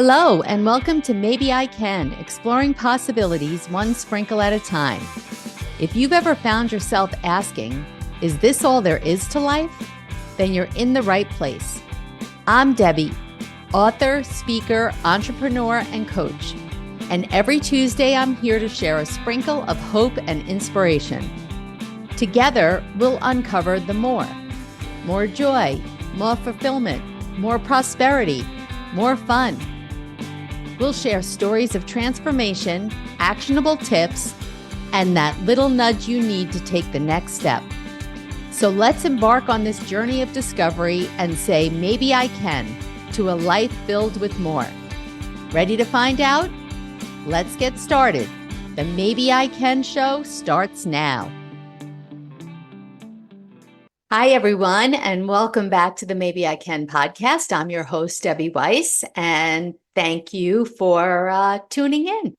Hello, and welcome to Maybe I Can, exploring possibilities one sprinkle at a time. If you've ever found yourself asking, is this all there is to life? Then you're in the right place. I'm Debbie, author, speaker, entrepreneur, and coach. And every Tuesday, I'm here to share a sprinkle of hope and inspiration. Together, we'll uncover the more joy, more fulfillment, more prosperity, more fun. We'll share stories of transformation, actionable tips, and that little nudge you need to take the next step. So let's embark on this journey of discovery and say, maybe I can, to a life filled with more. Ready to find out? Let's get started. The Maybe I Can show starts now. Hi, everyone, and welcome back to the Maybe I Can podcast. I'm your host, Debbie Weiss, and thank you for tuning in.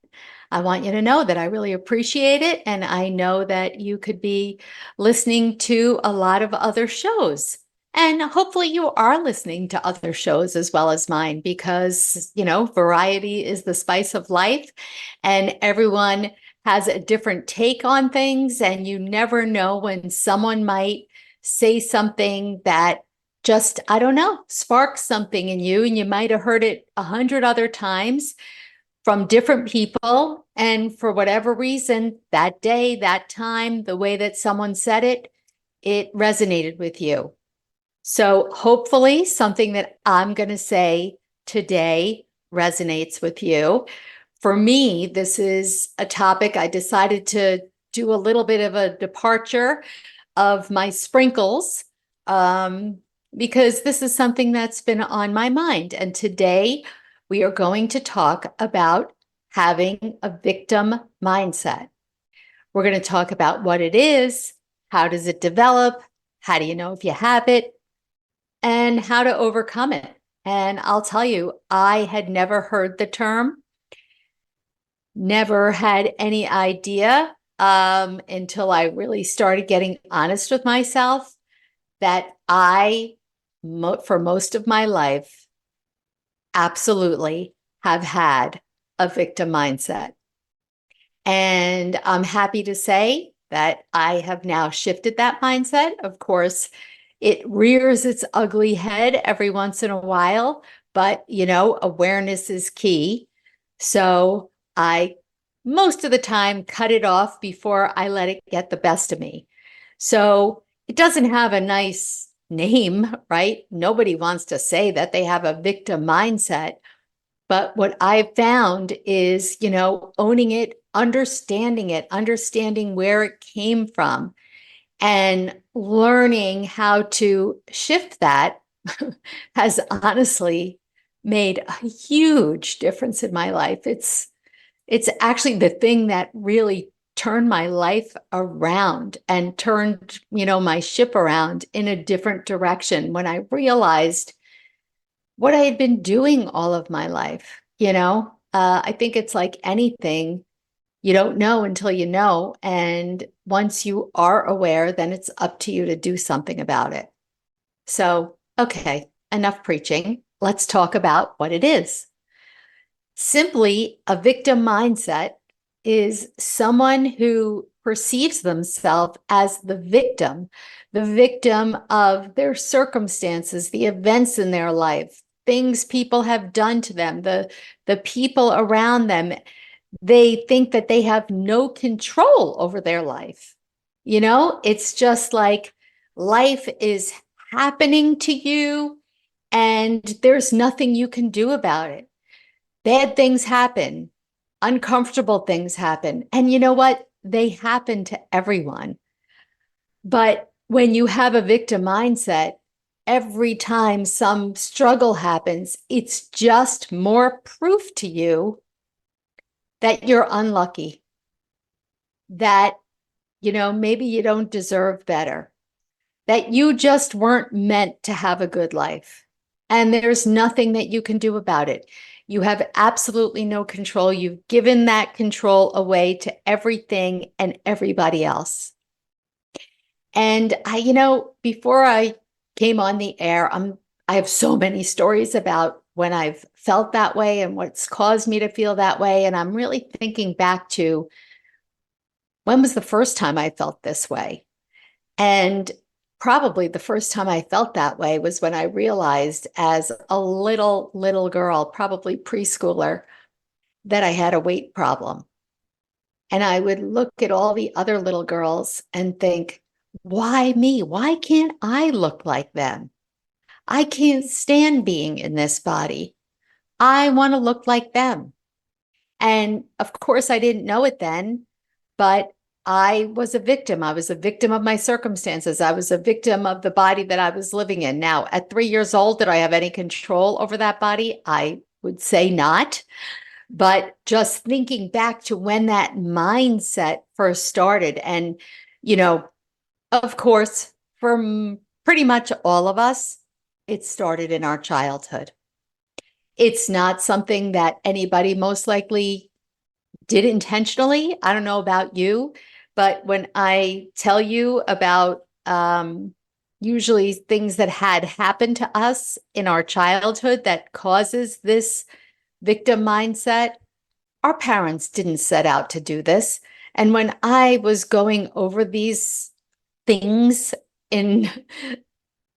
I want you to know that I really appreciate it, and I know that you could be listening to a lot of other shows. And hopefully you are listening to other shows as well as mine because, variety is the spice of life, and everyone has a different take on things, and you never know when someone might say something that just, sparks something in you, and you might have heard it 100 other times from different people. And for whatever reason, that day, that time, the way that someone said it resonated with you. So hopefully something that I'm going to say today resonates with you. For me, this is a topic I decided to do a little bit of a departure of my sprinkles, because this is something that's been on my mind. And today we are going to talk about having a victim mindset. We're going to talk about what it is, how does it develop, how do you know if you have it, and how to overcome it. And I'll tell you, I had never heard the term, never had any idea until I really started getting honest with myself that for most of my life, absolutely have had a victim mindset. And I'm happy to say that I have now shifted that mindset. Of course, it rears its ugly head every once in a while, but awareness is key. So I most of the time cut it off before I let it get the best of me. So it doesn't have a nice name, right? Nobody wants to say that they have a victim mindset. But what I've found is, owning it, understanding where it came from, and learning how to shift that has honestly made a huge difference in my life. It's actually the thing that really turned my life around and turned, my ship around in a different direction when I realized what I had been doing all of my life. I think it's like anything, you don't know until you know. And once you are aware, then it's up to you to do something about it. So, okay, enough preaching. Let's talk about what it is. Simply, a victim mindset is someone who perceives themselves as the victim of their circumstances, the events in their life, things people have done to them, the people around them. They think that they have no control over their life. It's just like life is happening to you and there's nothing you can do about it. Bad things happen, uncomfortable things happen. And you know what? They happen to everyone. But when you have a victim mindset, every time some struggle happens, it's just more proof to you that you're unlucky, that, maybe you don't deserve better, that you just weren't meant to have a good life. And there's nothing that you can do about it. You have absolutely no control. You've given that control away to everything and everybody else. And before I came on the air, I have so many stories about when I've felt that way and what's caused me to feel that way. And I'm really thinking back to when was the first time I felt this way? And probably the first time I felt that way was when I realized as a little girl, probably preschooler, that I had a weight problem. And I would look at all the other little girls and think, why me? Why can't I look like them? I can't stand being in this body. I want to look like them. And of course, I didn't know it then, but I was a victim. I was a victim of my circumstances. I was a victim of the body that I was living in. Now, at 3 years old, did I have any control over that body? I would say not. But just thinking back to when that mindset first started, and, of course, for pretty much all of us, it started in our childhood. It's not something that anybody most likely did intentionally. I don't know about you, but when I tell you about usually things that had happened to us in our childhood that causes this victim mindset, our parents didn't set out to do this. And when I was going over these things in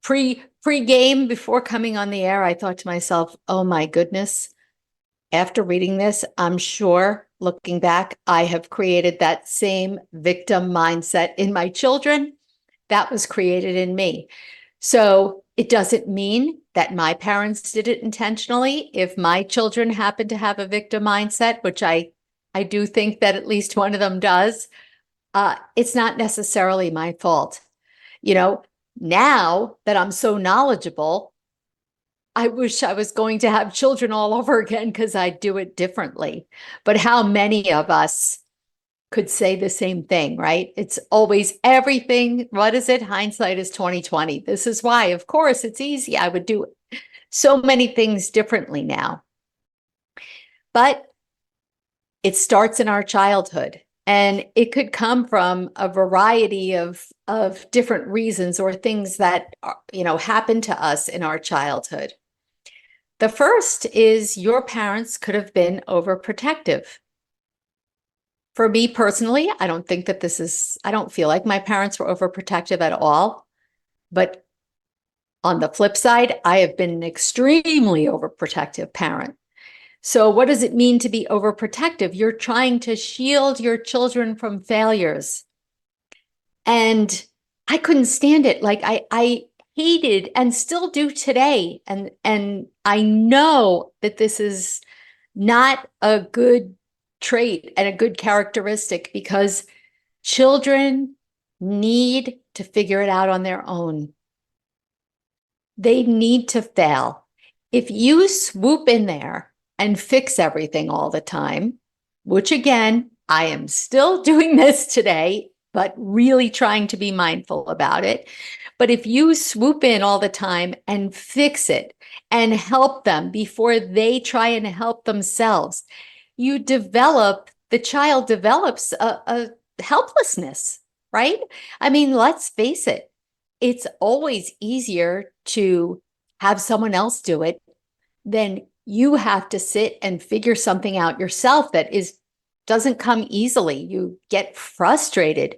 pre-game before coming on the air, I thought to myself, oh my goodness, after reading this, I'm sure, looking back, I have created that same victim mindset in my children that was created in me. So it doesn't mean that my parents did it intentionally. If my children happen to have a victim mindset, which I do think that at least one of them does, it's not necessarily my fault. Now that I'm so knowledgeable, I wish I was going to have children all over again because I'd do it differently. But how many of us could say the same thing, right? It's always everything. What is it? Hindsight is 2020. This is why, of course, it's easy. I would do so many things differently now. But it starts in our childhood. And it could come from a variety of different reasons or things that, happened to us in our childhood. The first is your parents could have been overprotective. For me personally, I don't feel like my parents were overprotective at all. But on the flip side, I have been an extremely overprotective parent. So what does it mean to be overprotective? You're trying to shield your children from failures. And I couldn't stand it. Like I hated and still do today. And I know that this is not a good trait and a good characteristic because children need to figure it out on their own. They need to fail. If you swoop in there and fix everything all the time, which again, I am still doing this today, but really trying to be mindful about it. But if you swoop in all the time and fix it and help them before they try and help themselves, the child develops a helplessness, right? I mean, let's face it. It's always easier to have someone else do it than you have to sit and figure something out yourself that doesn't come easily. You get frustrated.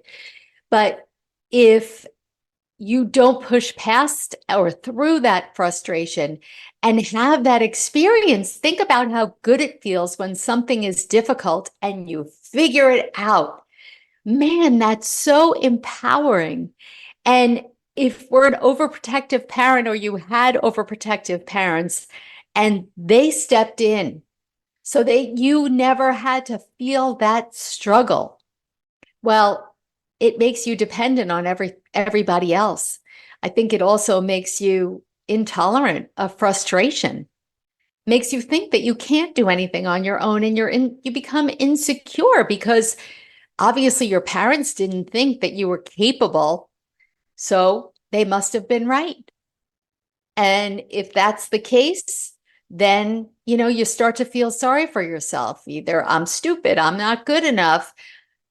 But if you don't push past or through that frustration and have that experience, think about how good it feels when something is difficult and you figure it out. Man, that's so empowering. And if we're an overprotective parent or you had overprotective parents and they stepped in so that you never had to feel that struggle, well, it makes you dependent on everybody else. I think it also makes you intolerant of frustration, makes you think that you can't do anything on your own, and you become insecure because obviously your parents didn't think that you were capable, so they must have been right. And if that's the case, then, you start to feel sorry for yourself. Either I'm stupid, I'm not good enough,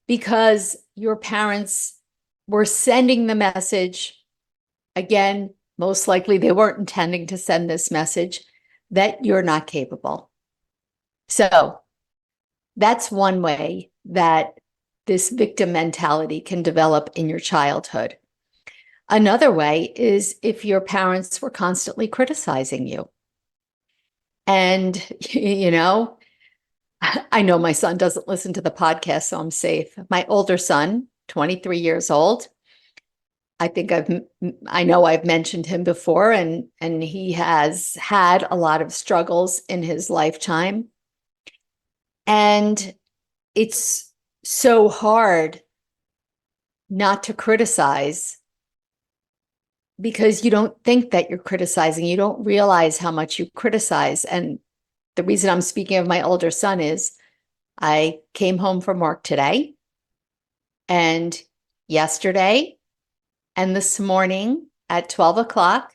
because your parents were sending the message. Again, most likely they weren't intending to send this message, that you're not capable. So that's one way that this victim mentality can develop in your childhood. Another way is if your parents were constantly criticizing you. And, I know my son doesn't listen to the podcast, so I'm safe. My older son, 23 years old, I know I've mentioned him before, and he has had a lot of struggles in his lifetime. And it's so hard not to criticize because you don't think that you're criticizing. You don't realize how much you criticize. And the reason I'm speaking of my older son is I came home from work today and yesterday and this morning at 12 o'clock,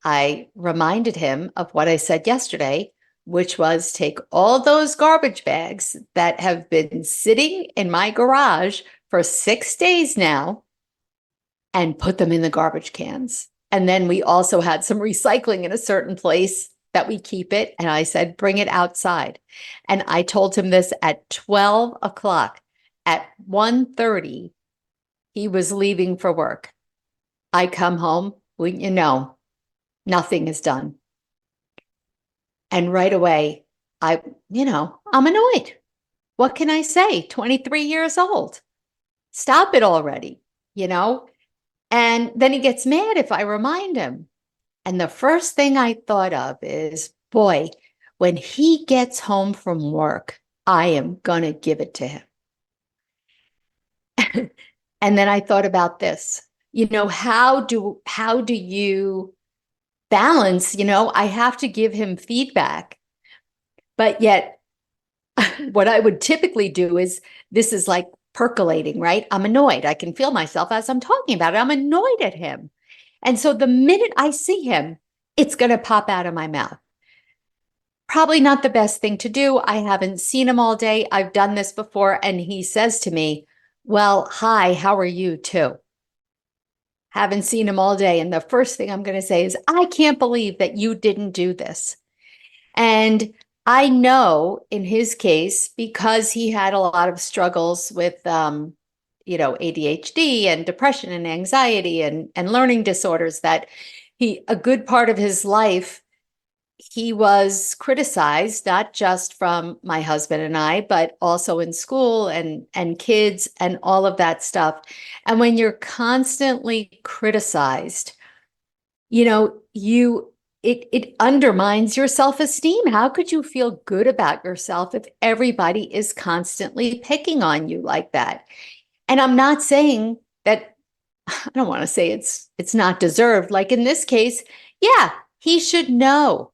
I reminded him of what I said yesterday, which was take all those garbage bags that have been sitting in my garage for 6 days now and put them in the garbage cans. And then we also had some recycling in a certain place that we keep it. And I said, bring it outside. And I told him this at 12 o'clock. At 1:30, he was leaving for work. I come home, wouldn't you know, nothing is done. And right away, I'm annoyed. What can I say? 23 years old. Stop it already, And then he gets mad if I remind him. And the first thing I thought of is, boy, when he gets home from work, I am going to give it to him. And then I thought about this, how do you balance, I have to give him feedback, but yet what I would typically do is, this is like percolating, right? I'm annoyed. I can feel myself as I'm talking about it. I'm annoyed at him. And so the minute I see him, it's going to pop out of my mouth. Probably not the best thing to do. I haven't seen him all day. I've done this before. And he says to me, well, hi, how are you too? Haven't seen him all day. And the first thing I'm going to say is, I can't believe that you didn't do this. And I know in his case, because he had a lot of struggles with, ADHD and depression and anxiety and learning disorders, that a good part of his life, he was criticized, not just from my husband and I, but also in school and kids and all of that stuff. And when you're constantly criticized, it undermines your self-esteem. How could you feel good about yourself if everybody is constantly picking on you like that? And I'm not saying that, I don't want to say it's not deserved. Like in this case, yeah, he should know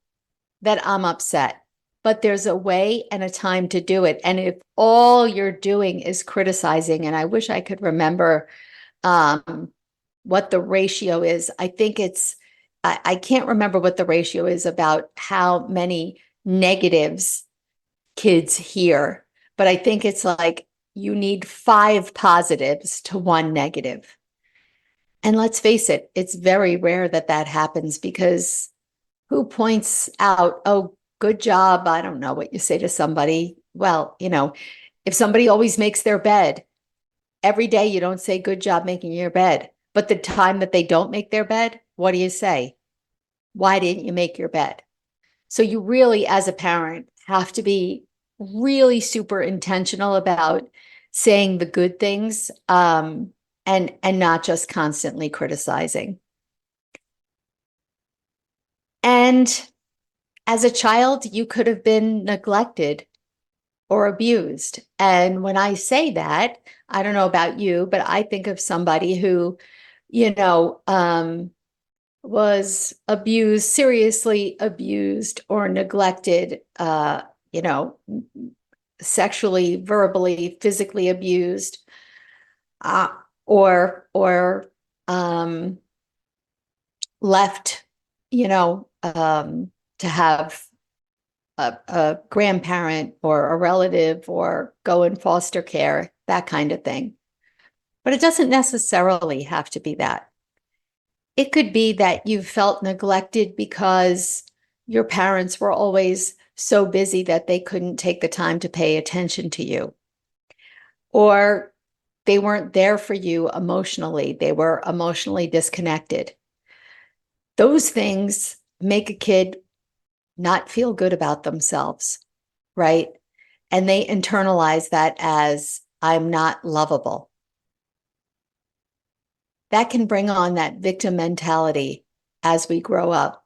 that I'm upset, but there's a way and a time to do it. And if all you're doing is criticizing, and I wish I could remember what the ratio is. I think I can't remember what the ratio is about how many negatives kids hear, but I think it's like you need 5 positives to 1 negative. And let's face it, it's very rare that happens, because who points out, oh, good job? I don't know what you say to somebody. Well, if somebody always makes their bed, every day you don't say good job making your bed. But the time that they don't make their bed, what do you say? Why didn't you make your bed? So you really, as a parent, have to be really super intentional about saying the good things, and not just constantly criticizing. And as a child, you could have been neglected or abused. And when I say that, I don't know about you, but I think of somebody who, was abused, seriously abused or neglected, sexually, verbally, physically abused, or left, to have a grandparent or a relative or go in foster care, that kind of thing. But it doesn't necessarily have to be that. It could be that you felt neglected because your parents were always so busy that they couldn't take the time to pay attention to you, or they weren't there for you emotionally. They were emotionally disconnected. Those things make a kid not feel good about themselves, right? And they internalize that as, I'm not lovable. That can bring on that victim mentality as we grow up.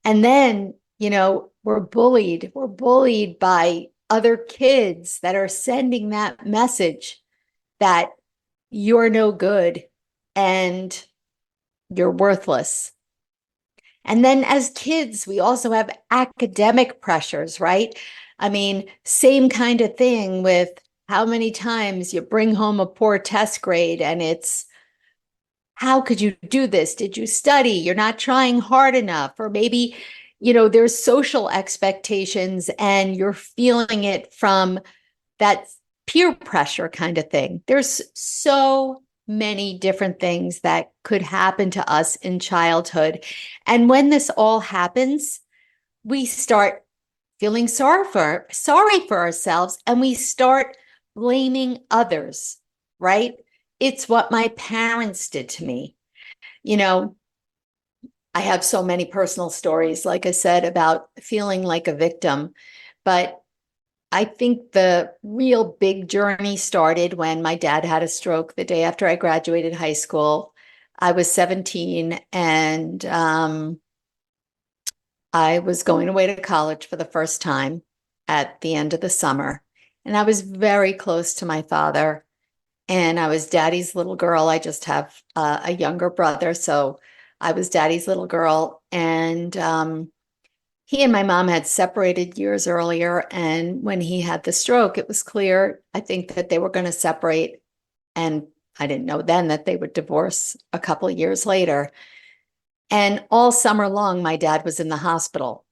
And then, we're bullied. We're bullied by other kids that are sending that message that you're no good and you're worthless. And then as kids, we also have academic pressures, right? I mean, same kind of thing with how many times you bring home a poor test grade and it's, how could you do this? Did you study? You're not trying hard enough. Or maybe, there's social expectations and you're feeling it from that peer pressure kind of thing. There's so many different things that could happen to us in childhood. And when this all happens, we start feeling sorry for ourselves, and we start blaming others, right? It's what my parents did to me. I have so many personal stories, like I said, about feeling like a victim, but I think the real big journey started when my dad had a stroke the day after I graduated high school. I was 17, and I was going away to college for the first time at the end of the summer. And I was very close to my father, and I was daddy's little girl. I just have a younger brother, so I was daddy's little girl. And he and my mom had separated years earlier. And when he had the stroke, it was clear, I think, that they were going to separate. And I didn't know then that they would divorce a couple of years later. And all summer long, my dad was in the hospital.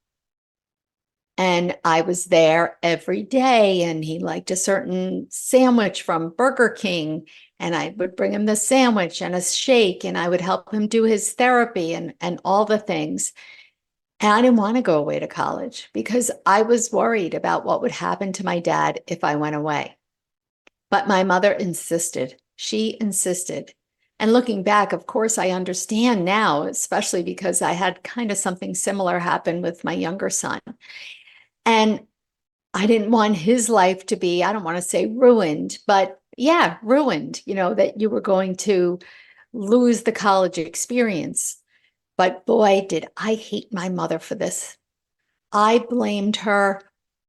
And I was there every day. And he liked a certain sandwich from Burger King. And I would bring him the sandwich and a shake. And I would help him do his therapy and all the things. And I didn't want to go away to college because I was worried about what would happen to my dad if I went away. But my mother insisted. She insisted. And looking back, of course, I understand now, especially because I had kind of something similar happen with my younger son. And I didn't want his life to be, I don't want to say ruined, but yeah, ruined, that you were going to lose the college experience. But boy, did I hate my mother for this. I blamed her.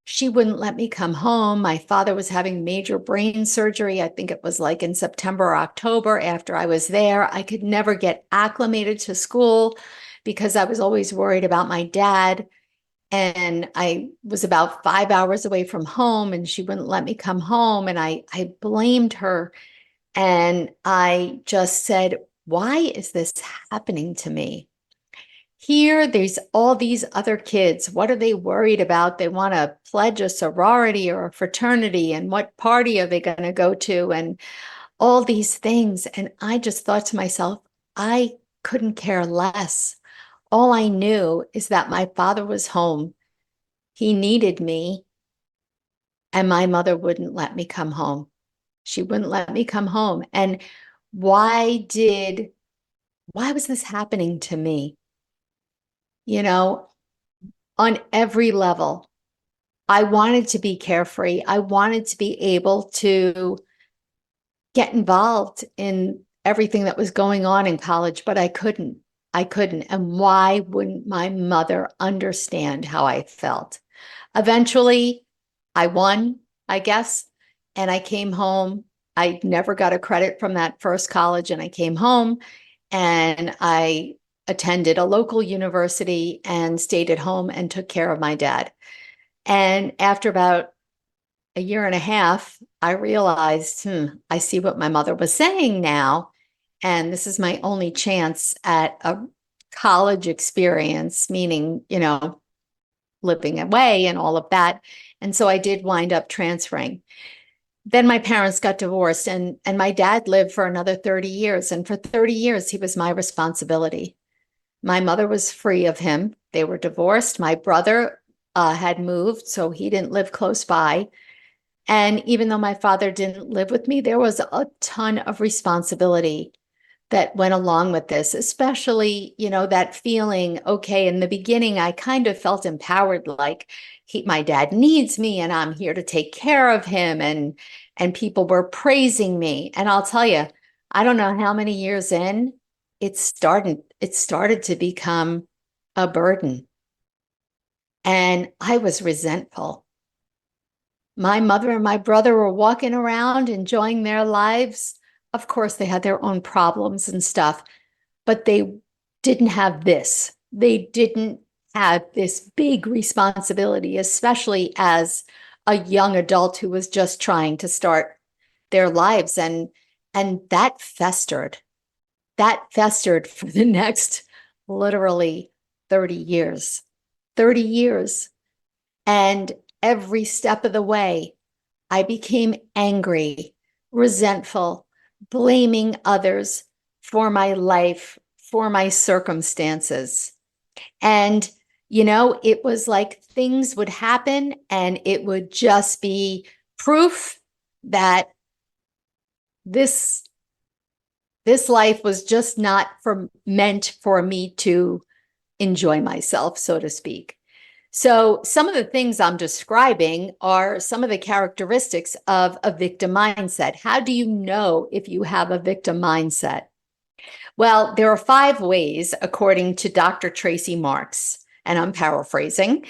She wouldn't let me come home. My father was having major brain surgery. I think it was like in September or October after I was there. I could never get acclimated to school because I was always worried about my dad. And I was about 5 hours away from home, and she wouldn't let me come home. And I blamed her. And I just said, why is this happening to me? Here, there's all these other kids. What are they worried about? They want to pledge a sorority or a fraternity, and what party are they going to go to, and all these things. And I just thought to myself, I couldn't care less. All I knew is that my father was home. He needed me, and my mother wouldn't let me come home. She wouldn't let me come home. And why was this happening to me? On every level. I wanted to be carefree. I wanted to be able to get involved in everything that was going on in college, but I couldn't. And why wouldn't my mother understand how I felt? Eventually, I won, I guess, and I came home. I never got a credit from that first college, and I came home and I attended a local university and stayed at home and took care of my dad. And after about a year and a half, I realized, I see what my mother was saying now. And this is my only chance at a college experience, meaning, living away and all of that. And so I did wind up transferring. Then my parents got divorced, and my dad lived for another 30 years. And for 30 years, he was my responsibility. My mother was free of him. They were divorced. My brother had moved, so he didn't live close by. And even though my father didn't live with me, there was a ton of responsibility that went along with this, especially, that feeling, okay, in the beginning, I kind of felt empowered, like my dad needs me and I'm here to take care of him. And people were praising me. And I'll tell you, I don't know how many years in, it started to become a burden. And I was resentful. My mother and my brother were walking around enjoying their lives. Of course, they had their own problems and stuff, but they didn't have this. They didn't have this big responsibility, especially as a young adult who was just trying to start their lives. And that festered. That festered for the next literally 30 years. 30 years. And every step of the way, I became angry, resentful, blaming others for my life, for my circumstances. And, it was like things would happen and it would just be proof that this life was just not meant for me to enjoy myself, so to speak. So some of the things I'm describing are some of the characteristics of a victim mindset. How do you know if you have a victim mindset? Well, there are 5 ways, according to Dr. Tracy Marks, and I'm paraphrasing.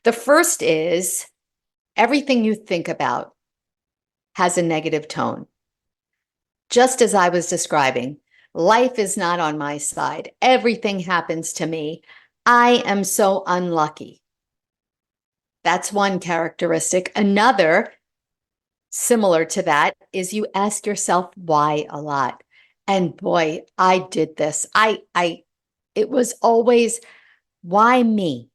The first is everything you think about has a negative tone. Just as I was describing, life is not on my side. Everything happens to me. I am so unlucky. That's one characteristic. Another, similar to that, is you ask yourself why a lot. And boy, I did this. It was always, why me?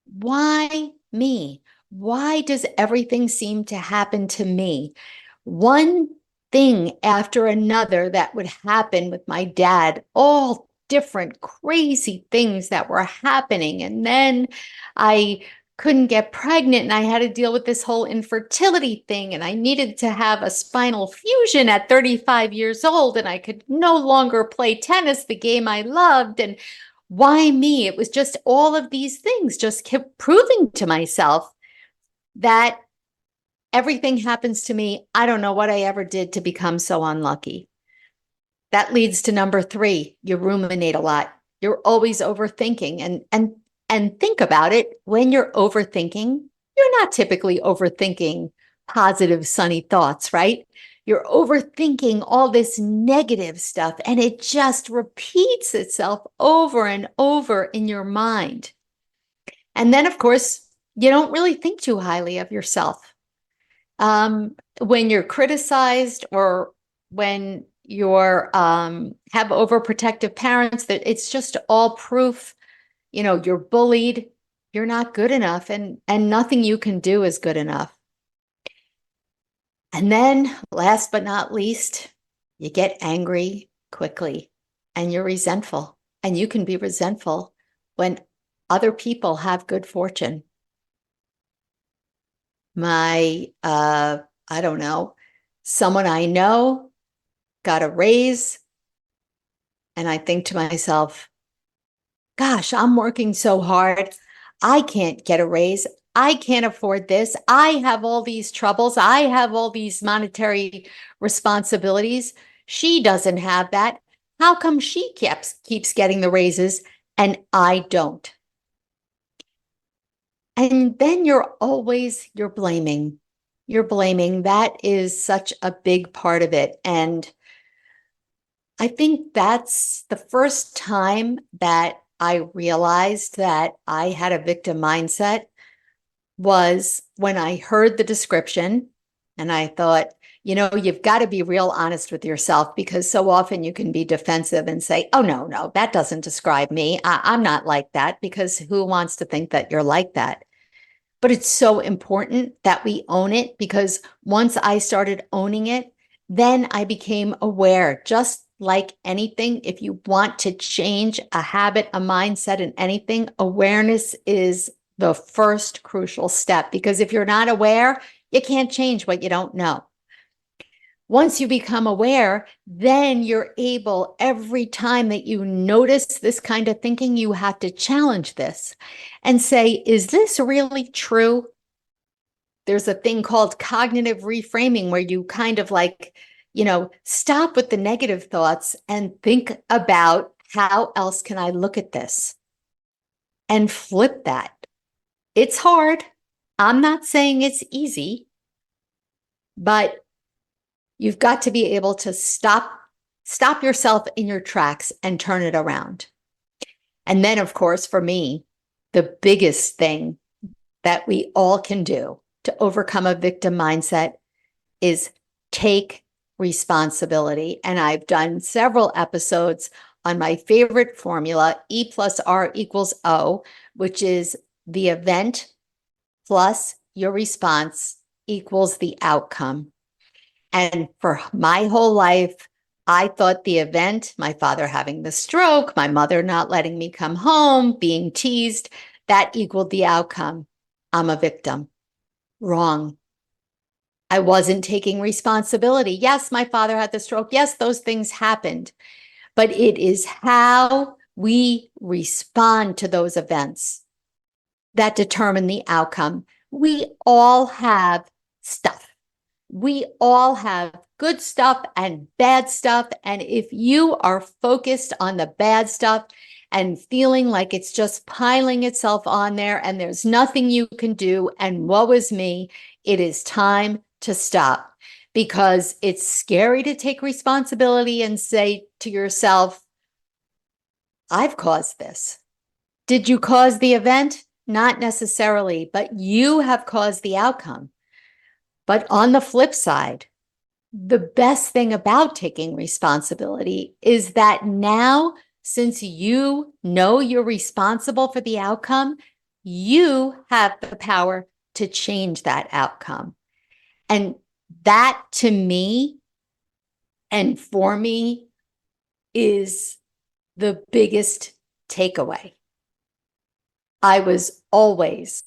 Why me? Why does everything seem to happen to me? One thing after another that would happen with my dad, all different crazy things that were happening. And then I couldn't get pregnant and I had to deal with this whole infertility thing. And I needed to have a spinal fusion at 35 years old. And I could no longer play tennis, the game I loved. And why me? It was just all of these things just kept proving to myself that everything happens to me. I don't know what I ever did to become so unlucky. That leads to number 3. You ruminate a lot. You're always overthinking. And think about it. When you're overthinking, you're not typically overthinking positive, sunny thoughts, right? You're overthinking all this negative stuff, and it just repeats itself over and over in your mind. And then, of course, you don't really think too highly of yourself. When you're criticized or when you're have overprotective parents, that it's just all proof, you're bullied, you're not good enough, and nothing you can do is good enough. And then last but not least, you get angry quickly and you're resentful. And you can be resentful when other people have good fortune. I don't know, someone I know got a raise. And I think to myself, gosh, I'm working so hard. I can't get a raise. I can't afford this. I have all these troubles. I have all these monetary responsibilities. She doesn't have that. How come she keeps getting the raises and I don't? And then you're blaming. You're blaming. That is such a big part of it. And I think that's the first time that I realized that I had a victim mindset was when I heard the description and I thought, you've got to be real honest with yourself, because so often you can be defensive and say, oh, no, that doesn't describe me. I'm not like that, because who wants to think that you're like that? But it's so important that we own it, because once I started owning it, then I became aware, just like anything, if you want to change a habit, a mindset, and anything, awareness is the first crucial step, because if you're not aware, you can't change what you don't know. Once you become aware, then you're able, every time that you notice this kind of thinking, you have to challenge this and say, is this really true? There's a thing called cognitive reframing where you kind of like, stop with the negative thoughts and think about, how else can I look at this? And flip that. It's hard. I'm not saying it's easy, but you've got to be able to stop yourself in your tracks and turn it around. And then, of course, for me, the biggest thing that we all can do to overcome a victim mindset is take responsibility. And I've done several episodes on my favorite formula, E+R=O, which is the event plus your response equals the outcome. And for my whole life, I thought the event, my father having the stroke, my mother not letting me come home, being teased, that equaled the outcome. I'm a victim. Wrong. I wasn't taking responsibility. Yes, my father had the stroke. Yes, those things happened. But it is how we respond to those events that determine the outcome. We all have stuff. We all have good stuff and bad stuff. And if you are focused on the bad stuff and feeling like it's just piling itself on there and there's nothing you can do, and woe is me, it is time to stop, because it's scary to take responsibility and say to yourself, I've caused this. Did you cause the event? Not necessarily, but you have caused the outcome. But on the flip side, the best thing about taking responsibility is that now, since you know you're responsible for the outcome, you have the power to change that outcome. And that, to me and for me, is the biggest takeaway. I was always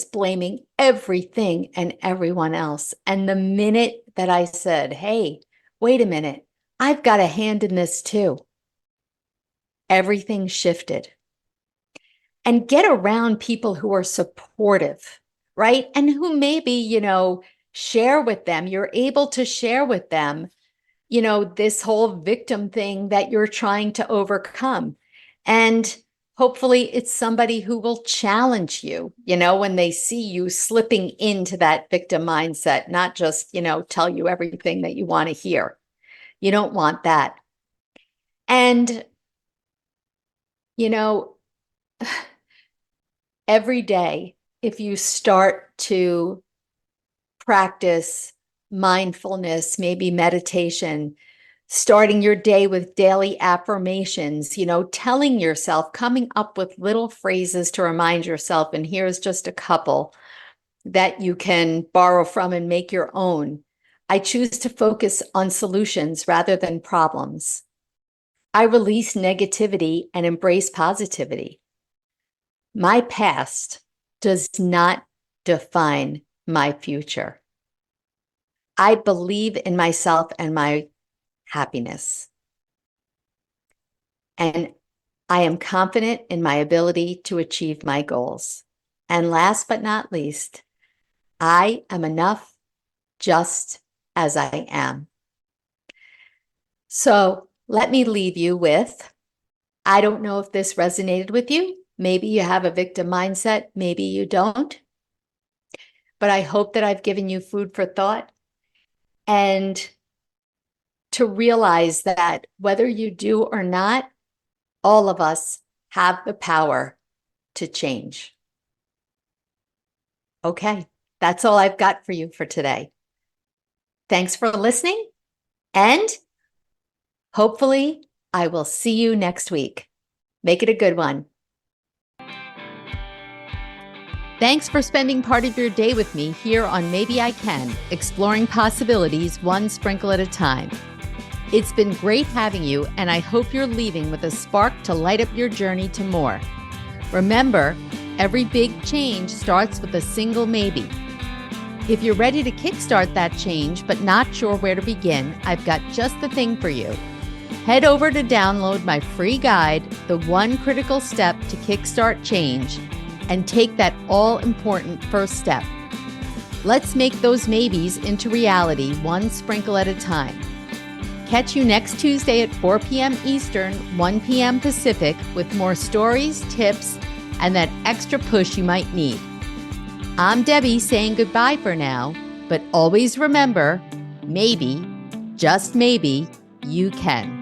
blaming everything and everyone else. And the minute that I said, hey, wait a minute, I've got a hand in this too, everything shifted. And get around people who are supportive, right? And who maybe, share with them. You're able to share with them, this whole victim thing that you're trying to overcome. And hopefully it's somebody who will challenge you, when they see you slipping into that victim mindset, not just, tell you everything that you want to hear. You don't want that. And, every day, if you start to practice mindfulness, maybe meditation, starting your day with daily affirmations, telling yourself, coming up with little phrases to remind yourself. And here's just a couple that you can borrow from and make your own. I choose to focus on solutions rather than problems. I release negativity and embrace positivity. My past does not define my future. I believe in myself and my happiness. And I am confident in my ability to achieve my goals. And last but not least, I am enough just as I am. So let me leave you with, I don't know if this resonated with you. Maybe you have a victim mindset, maybe you don't. But I hope that I've given you food for thought, and to realize that whether you do or not, all of us have the power to change. Okay, that's all I've got for you for today. Thanks for listening, and hopefully I will see you next week. Make it a good one. Thanks for spending part of your day with me here on Maybe I Can, exploring possibilities one sprinkle at a time. It's been great having you, and I hope you're leaving with a spark to light up your journey to more. Remember, every big change starts with a single maybe. If you're ready to kickstart that change but not sure where to begin, I've got just the thing for you. Head over to download my free guide, The One Critical Step to Kickstart Change, and take that all-important first step. Let's make those maybes into reality, one sprinkle at a time. Catch you next Tuesday at 4 p.m. Eastern, 1 p.m. Pacific with more stories, tips, and that extra push you might need. I'm Debbie saying goodbye for now, but always remember, maybe, just maybe, you can.